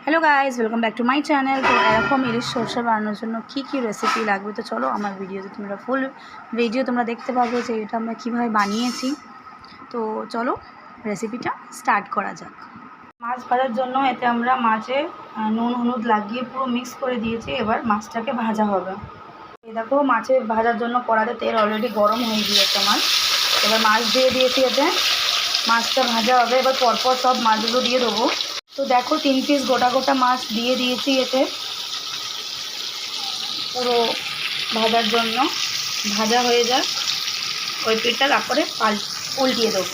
Hello guys, welcome back to my channel. तो एरकम इलिश সরষে বানানোর জন্য কি রেসিপি লাগবে তো চলো আমার ভিডিওতে তোমরা ফুল ভিডিও তোমরা দেখতে পাবে যে এটা আমরা কিভাবে বানিয়েছি। তো চলো রেসিপিটা স্টার্ট করা যাক। মাছ ভাজার জন্য এতে আমরা মাছে নুন হলুদ লাগিয়ে পুরো মিক্স করে দিয়েছি। এবার মাছটাকে ভাজা হবে। এই দেখো মাছে ভাজার জন্য কড়াতে তেল অলরেডি গরম হয়ে গিয়েছে আমার। এবার মাছ দিয়ে দিয়েছি, এতে মাছটা ভাজা হবে। এবার পরপর সব মাছগুলো দিয়ে দেবো। তো দেখো 3 পিস গোটা গোটা মাছ দিয়ে দিয়েছি এতে পুরো ভাজার জন্য। ভাজা হয়ে যায় ওই পিঠটা, তারপরে উল্টিয়ে দেবো।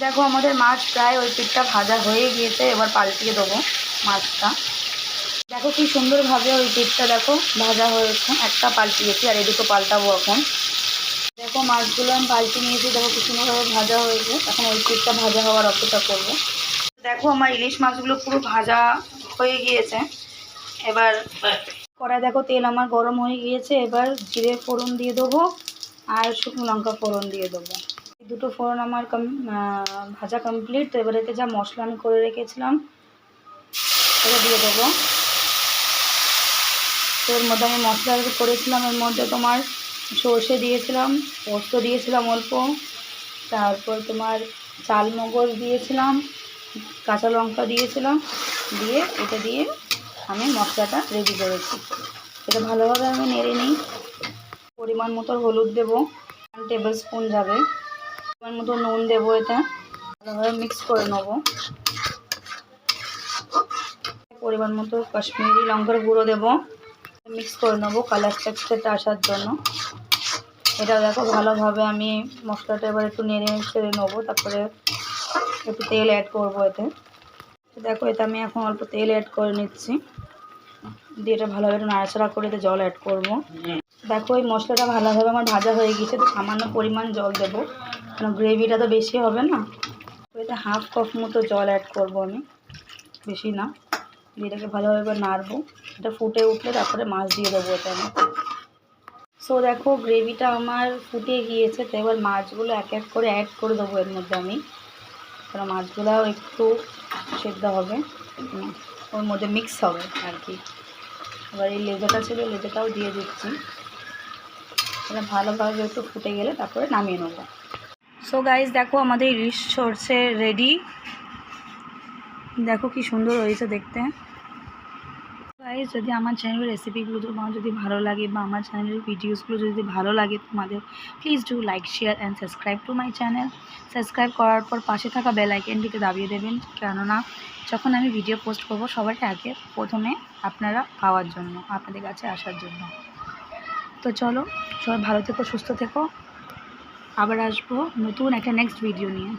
দেখো আমাদের মাছ প্রায় ওই পিঠটা ভাজা হয়ে গিয়েছে। এবার পাল্টিয়ে দেবো মাছটা। দেখো কি সুন্দরভাবে ওই পিঠটা দেখো ভাজা হয়েছে। একটা পাল্টিয়েছি আর এই দুটো পাল্টাবো এখন। দেখো মাছগুলো আমি পাল্টে নিয়েছি। দেখো কি সুন্দরভাবে ভাজা হয়েছে। এখন ওই পিঠটা ভাজা হওয়ার অপেক্ষা করবো। দেখো আমার ইলিশ মাছগুলো পুরো ভাজা হয়ে গিয়েছে। এবার কড়াই দেখো তেল আমার গরম হয়ে গিয়েছে। এবার জিরে ফোড়ন দিয়ে দেবো আর শুকনো লঙ্কা ফোড়ন দিয়ে দেবো। এই দুটো ফোড়ন আমার ভাজা কমপ্লিট। তো এবার এতে যা মশলা আমি করে রেখেছিলাম এটা দিয়ে দেবো। তো এর মধ্যে আমি মশলা করেছিলাম, এর মধ্যে তোমার সর্ষে দিয়েছিলাম, পোস্ত দিয়েছিলাম অল্প, তারপর তোমার চাল মগজ দিয়েছিলাম, কাঁচা লঙ্কা দিয়েছিলাম। দিয়ে এটা দিয়ে আমি মশলাটা রেডি করেছি। এটা ভালোভাবে আমি নেড়ে নিই। পরিমাণ মতো হলুদ দেবো, 1 টেবিল স্পুন যাবে। পরিমাণ মতো নুন দেবো। এটা ভালোভাবে মিক্স করে নেব। পরিমাণ মতো কাশ্মীরি লঙ্কার গুঁড়ো দেবো। মিক্স করে নেবো কালার টেক্সচারটা আসার জন্য। এটা দেখো ভালোভাবে আমি মশলাটা এবার একটু নেড়ে ছেড়ে নেবো। তারপরে একটু তেল অ্যাড করবো এতে। দেখো এতে আমি এখন অল্প তেল অ্যাড করে নিচ্ছি। দিয়ে এটা ভালোভাবে একটু নাড়াচাড়া করে এতে জল অ্যাড করবো। দেখো এই মশলাটা ভালোভাবে আমার ভাজা হয়ে গেছে। তো সামান্য পরিমাণ জল দেবো, কারণ গ্রেভিটা তো বেশি হবে না। তো এতে 1/2 কাপ মতো জল অ্যাড করবো আমি, বেশি না। দিয়ে এটাকে ভালোভাবে এবার নাড়বো। এটা ফুটে উঠলে তারপরে মাছ দিয়ে দেবো এটা আমি। সো দেখো গ্রেভিটা আমার ফুটে গিয়েছে। তো এবার মাছগুলো এক এক করে অ্যাড করে দেবো এর মধ্যে আমি, কারণ মাছগুলোও একটু সেদ্ধ হবে, ওর মধ্যে মিক্স হবে আর কি। এবার এই লেজাটা ছিল, লেজাটাও দিয়ে দিচ্ছি। এটা ভালোভাবে একটু ফুটে গেলে তারপরে নামিয়ে নেব। সো গাইস দেখো আমাদের ইলিশ সরষে রেডি। দেখো কি সুন্দর হয়েছে দেখতে। গাইস যদি আমার চ্যানেলের রেসিপিগুলো তোমার যদি ভালো লাগে বা আমার চ্যানেলের ভিডিওসগুলো যদি ভালো লাগে তোমাদের, please do like share and subscribe to my channel. Subscribe করার পর পাশে থাকা বেল আইকনটিতে দাবিয়ে দেবেন, কেননা যখন আমি ভিডিও পোস্ট করব সবার আগে প্রথমে আপনারা পাওয়ার জন্য, আপনাদের কাছে আসার জন্য। তো চলো সবাই ভালো থেকো, সুস্থ থেকো। আবার আসবো নতুন একটা নেক্সট ভিডিও নিয়ে।